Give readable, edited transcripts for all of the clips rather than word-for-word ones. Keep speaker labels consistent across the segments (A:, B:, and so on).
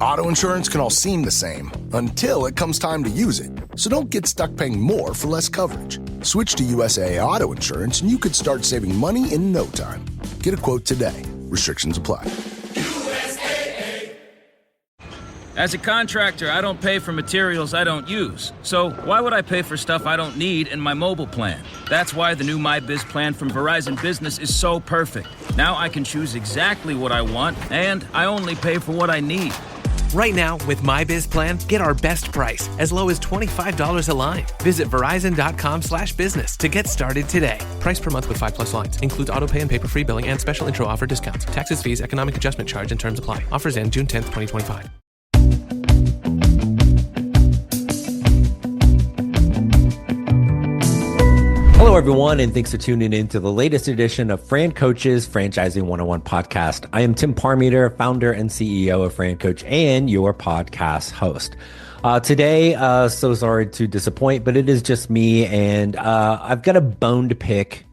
A: Auto insurance can all seem the same until it comes time to use it. So don't get stuck paying more for less coverage. Switch to USAA Auto Insurance and you could start saving money in no time. Get a quote today. Restrictions apply.
B: As a contractor, I don't pay for materials I don't use. So why would I pay for stuff I don't need in my mobile plan? That's why the new MyBiz plan from Verizon Business is so perfect. Now I can choose exactly what I want, and I only pay for what I need.
C: Right now, with MyBiz plan, get our best price, as low as $25 a line. Visit Verizon.com/business to get started today. Price per month with 5+ lines. Includes autopay and paper-free billing and special intro offer discounts. Taxes, fees, economic adjustment charge, and terms apply. Offers end June 10th, 2025.
D: Hello, everyone, and thanks for tuning in to the latest edition of FranCoach's Franchising 101 podcast. I am Tim Parmeter, founder and CEO of FranCoach and your podcast host. Today, so sorry to disappoint, but it is just me, and I've got a bone to pick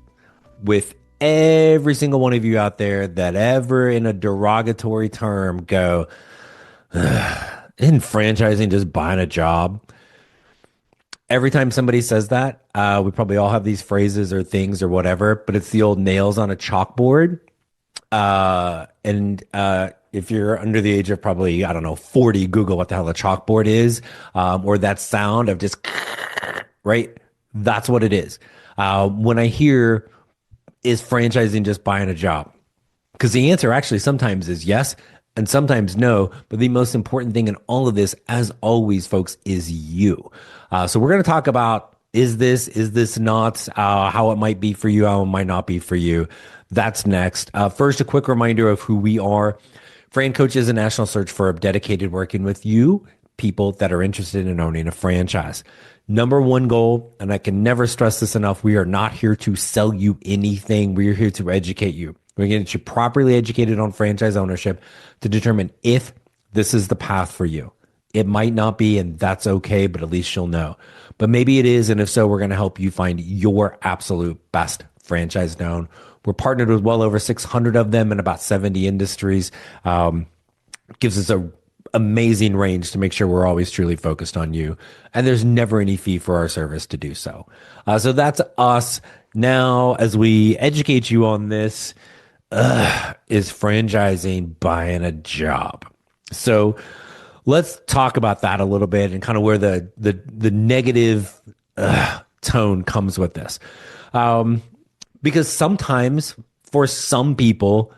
D: with every single one of you out there that ever in a derogatory term go, isn't franchising just buying a job? Every time somebody says that, we probably all have these phrases or things or whatever, but it's the old nails on a chalkboard. If you're under the age of probably, 40, Google what the hell a chalkboard is, or that sound of just, right? That's what it is. When I hear, is franchising just buying a job? Because the answer actually sometimes is yes, and sometimes no, but the most important thing in all of this, as always, folks, is you. So we're going to talk about, is this not, how it might be for you, how it might not be for you. That's next. First, a quick reminder of who we are. FranCoach is a national search firm dedicated working with you, people that are interested in owning a franchise. Number one goal, and I can never stress this enough, we are not here to sell you anything. We're here to educate you. We're going to get you properly educated on franchise ownership to determine if this is the path for you. It might not be, and that's okay, but at least you'll know. But maybe it is, and if so, we're going to help you find your absolute best franchise known. We're partnered with well over 600 of them in about 70 industries. Gives us a amazing range to make sure we're always truly focused on you. And there's never any fee for our service to do so. So that's us. Now, as we educate you on this, is franchising buying a job? So let's talk about that a little bit and kind of where the negative tone comes with this. Because sometimes for some people,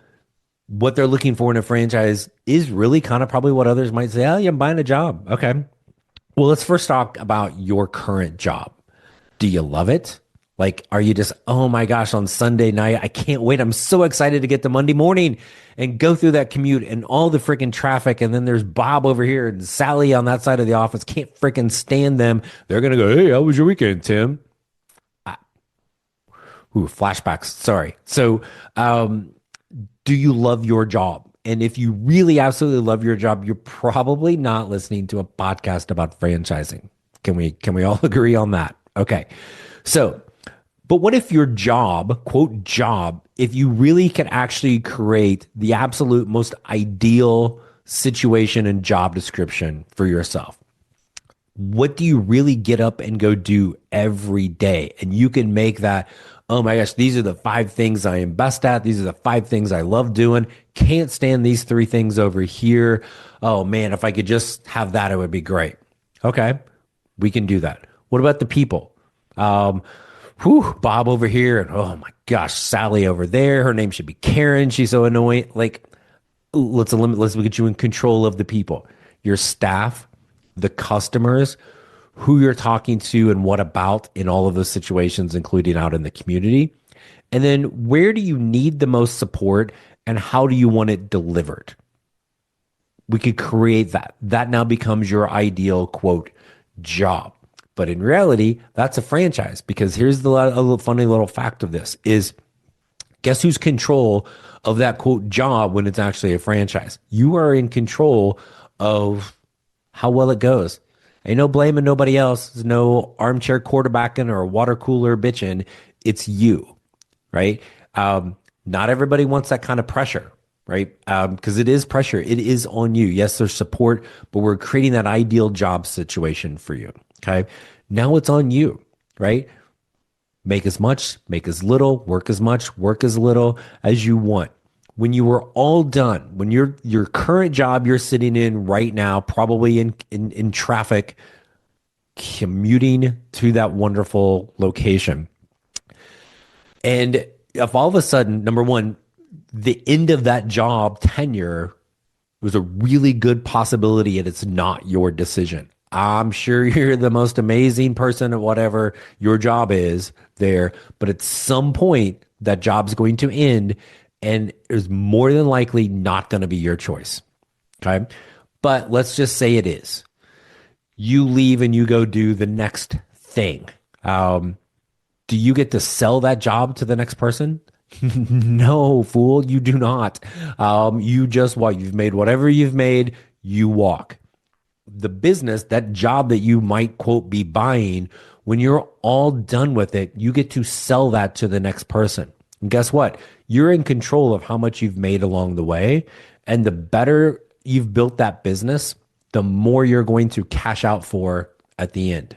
D: what they're looking for in a franchise is really kind of probably what others might say, oh, yeah, I'm buying a job. Okay. Well, let's first talk about your current job. Do you love it? Like, are you just, oh my gosh, on Sunday night, I can't wait. I'm so excited to get to Monday morning and go through that commute and all the freaking traffic. And then there's Bob over here and Sally on that side of the office. Can't freaking stand them. They're going to go, hey, how was your weekend, Tim? Flashbacks. Sorry. So, do you love your job? And if you really absolutely love your job, you're probably not listening to a podcast about franchising. Can we all agree on that? Okay. So, but what if your job, quote job, if you really can actually create the absolute most ideal situation and job description for yourself? What do you really get up and go do every day? And you can make that, oh my gosh, these are the 5 things I am best at. These are the 5 things I love doing. Can't stand these 3 things over here. Oh man, if I could just have that, it would be great. Okay, we can do that. What about the people? Bob over here, and oh my gosh, Sally over there. Her name should be Karen. She's so annoying. Like, let's get you in control of the people, your staff, the customers, who you're talking to and what about in all of those situations, including out in the community. And then where do you need the most support and how do you want it delivered? We could create that. That now becomes your ideal, quote, job. But in reality, that's a franchise, because here's a little funny little fact of this is, guess who's control of that, quote, job when it's actually a franchise? You are in control of how well it goes. Ain't no blaming nobody else. There's no armchair quarterbacking or water cooler bitching. It's you, right? Not everybody wants that kind of pressure. right? Because it is pressure. It is on you. Yes, there's support, but we're creating that ideal job situation for you. Okay. Now it's on you, right? Make as much, make as little, work as much, work as little as you want. When you are all done, when your current job you're sitting in right now, probably in traffic, commuting to that wonderful location. And if all of a sudden, number one, the end of that job tenure was a really good possibility and it's not your decision. I'm sure you're the most amazing person at whatever your job is there, but at some point that job's going to end and is more than likely not going to be your choice. Okay. But let's just say it is. You leave and you go do the next thing. Do you get to sell that job to the next person? No, fool, you do not. You just what you've made, whatever you've made, you walk. The business, that job that you might quote be buying, when you're all done with it, you get to sell that to the next person. And guess what? You're in control of how much you've made along the way. And the better you've built that business, the more you're going to cash out for at the end.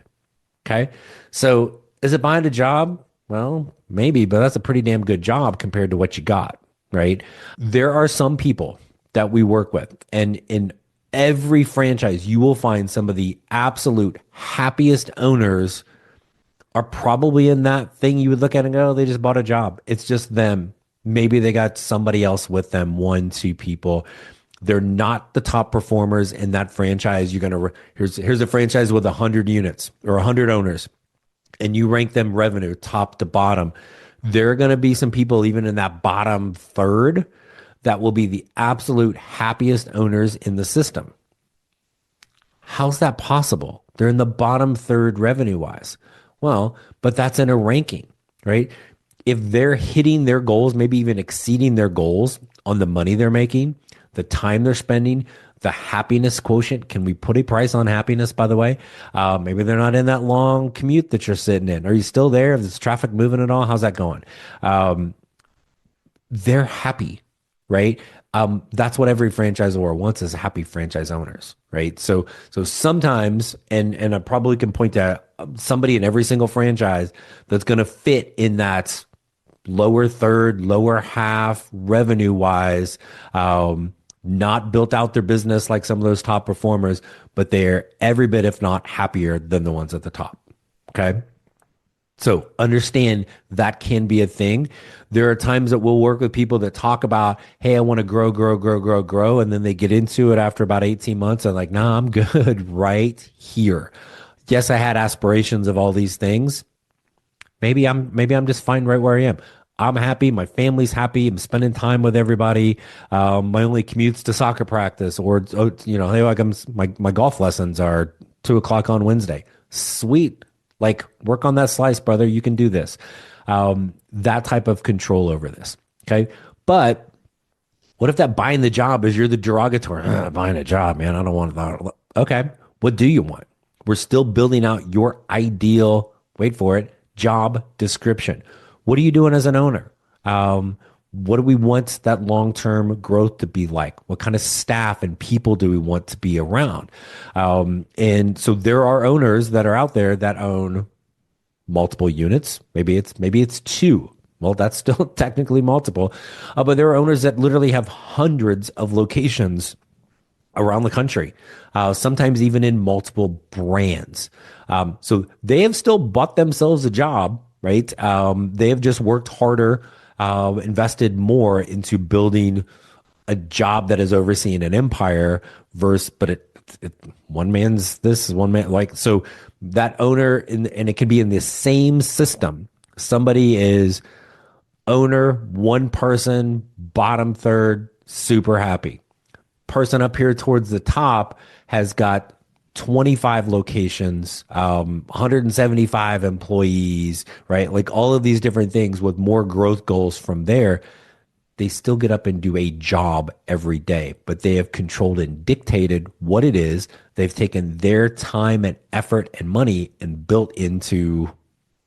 D: Okay. So is it buying a job? Well, maybe, but that's a pretty damn good job compared to what you got, right? There are some people that we work with, and in every franchise, you will find some of the absolute happiest owners are probably in that thing you would look at and go, they just bought a job. It's just them. Maybe they got somebody else with them, 1, 2 people. They're not the top performers in that franchise. Here's a franchise with 100 units or 100 owners, and you rank them revenue top to bottom. There are going to be some people even in that bottom third that will be the absolute happiest owners in the system. How's that possible? They're in the bottom third revenue wise. Well, but that's in a ranking, right? If they're hitting their goals, maybe even exceeding their goals on the money they're making, the time they're spending, the happiness quotient. Can we put a price on happiness, by the way? Maybe they're not in that long commute that you're sitting in. Are you still there? Is traffic moving at all? How's that going? They're happy, right? That's what every franchisor wants, is happy franchise owners, right? So sometimes, and I probably can point to somebody in every single franchise that's going to fit in that lower third, lower half revenue wise, not built out their business like some of those top performers, but they're every bit, if not happier than the ones at the top. Okay. So understand that can be a thing. There are times that we'll work with people that talk about, hey, I want to grow. And then they get into it after about 18 months and like, nah, I'm good right here. Yes, I had aspirations of all these things. Maybe I'm just fine right where I am. I'm happy. My family's happy. I'm spending time with everybody. My only commutes to soccer practice, or hey, like my golf lessons are 2:00 on Wednesday. Sweet. Like, work on that slice, brother. You can do this. That type of control over this. Okay. But what if that buying the job is you're the derogatory? Buying a job, man. I don't want that. Okay. What do you want? We're still building out your ideal, wait for it, job description. What are you doing as an owner? What do we want that long-term growth to be like? What kind of staff and people do we want to be around? And so there are owners that are out there that own multiple units. Maybe it's 2. Well, that's still technically multiple. But there are owners that literally have hundreds of locations around the country, sometimes even in multiple brands. So they have still bought themselves a job, right? They have just worked harder, invested more into building a job that is overseeing an empire but one man's this, one man, like, so that owner, and it can be in the same system. Somebody is owner, one person, bottom third, super happy. Person up here towards the top has got 25 locations, 175 employees, right? Like all of these different things with more growth goals from there. They still get up and do a job every day, but they have controlled and dictated what it is. They've taken their time and effort and money and built into,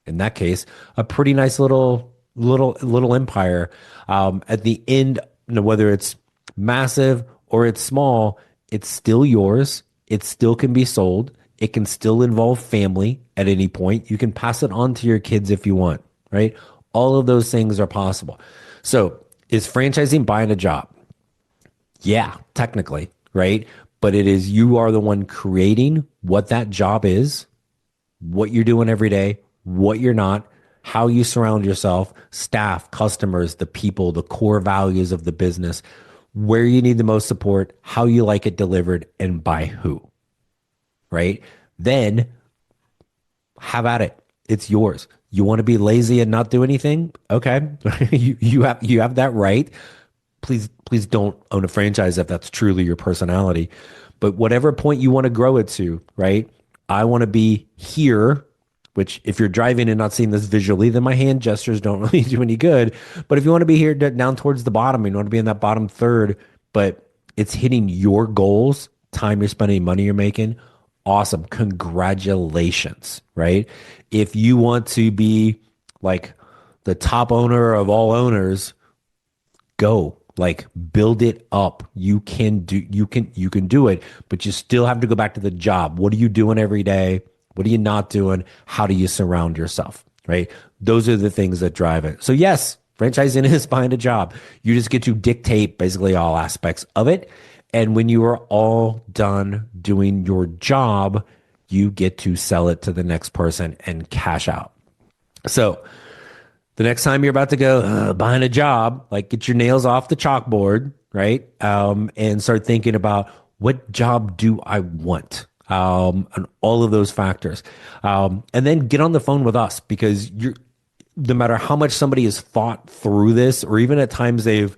D: in that case, a pretty nice little empire. At the end, whether it's massive or it's small, it's still yours. It still can be sold. It can still involve family at any point. You can pass it on to your kids if you want, right? All of those things are possible. So is franchising buying a job? Yeah, technically, right? But it is, you are the one creating what that job is, what you're doing every day, what you're not, how you surround yourself, staff, customers, the people, the core values of the business, where you need the most support, how you like it delivered, and by who, right? Then have at it. It's yours. You want to be lazy and not do anything? Okay. you have that right. Please don't own a franchise if that's truly your personality. But whatever point you want to grow it to, right? I want to be here, which if you're driving and not seeing this visually, then my hand gestures don't really do any good. But if you want to be here down towards the bottom, you want to be in that bottom third, but it's hitting your goals, time you're spending, money you're making, awesome. Congratulations, right? If you want to be like the top owner of all owners, go. Like, build it up. You can do it, but you still have to go back to the job. What are you doing every day? What are you not doing? How do you surround yourself, right? Those are the things that drive it. So yes, franchising is buying a job. You just get to dictate basically all aspects of it. And when you are all done doing your job, you get to sell it to the next person and cash out. So the next time you're about to go buying a job, like, get your nails off the chalkboard, right? And start thinking about, what job do I want? And all of those factors. And then get on the phone with us, because no matter how much somebody has thought through this, or even at times they've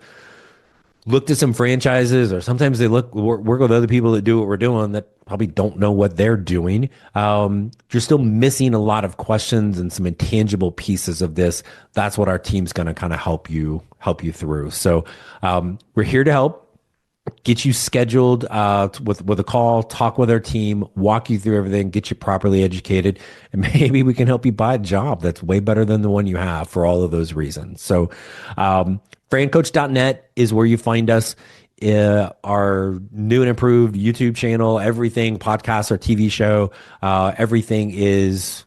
D: looked at some franchises, or sometimes they work with other people that do what we're doing that probably don't know what they're doing. You're still missing a lot of questions and some intangible pieces of this. That's what our team's going to kind of help you through. So we're here to help. Get you scheduled with a call, talk with our team, walk you through everything, get you properly educated, and maybe we can help you buy a job that's way better than the one you have for all of those reasons. So FranCoach.net is where you find us. Our new and improved YouTube channel, everything, podcast or TV show, everything is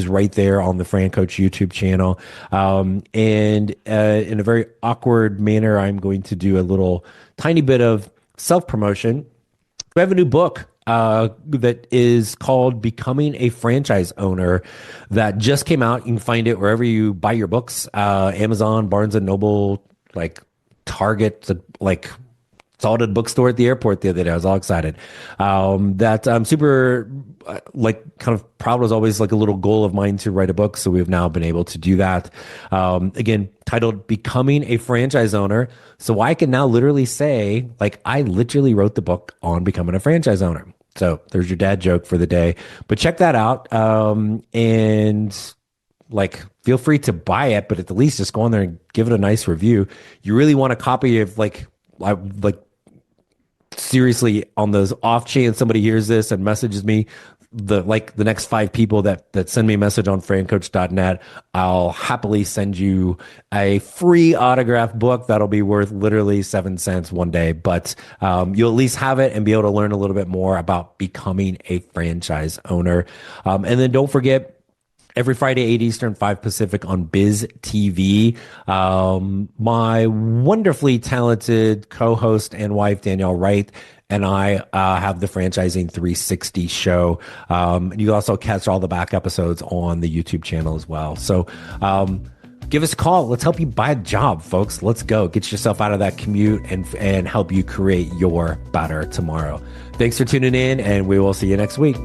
D: right there on the FranCoach YouTube channel. And in a very awkward manner, I'm going to do a little tiny bit of self-promotion. We have a new book that is called Becoming a Franchise Owner that just came out. You can find it wherever you buy your books, Amazon, Barnes & Noble, like Target, like saw it at a bookstore at the airport the other day. I was all excited. That I'm super kind of proud. Was always like a little goal of mine to write a book. So we've now been able to do that. Again, titled Becoming a Franchise Owner. So I can now literally say, like, I literally wrote the book on becoming a franchise owner. So there's your dad joke for the day, but check that out. And like, feel free to buy it, but at the least just go on there and give it a nice review. You really want a copy of seriously, on those off chance somebody hears this and messages me, the next 5 people that send me a message on FranCoach.net, I'll happily send you a free autographed book that'll be worth literally 7 cents one day. But you'll at least have it and be able to learn a little bit more about becoming a franchise owner. And then don't forget, every Friday, 8 Eastern, 5 Pacific on BizTV. My wonderfully talented co-host and wife, Danielle Wright, and I have the Franchising 360 show. You can also catch all the back episodes on the YouTube channel as well. So give us a call. Let's help you buy a job, folks. Let's go. Get yourself out of that commute and help you create your better tomorrow. Thanks for tuning in, and we will see you next week.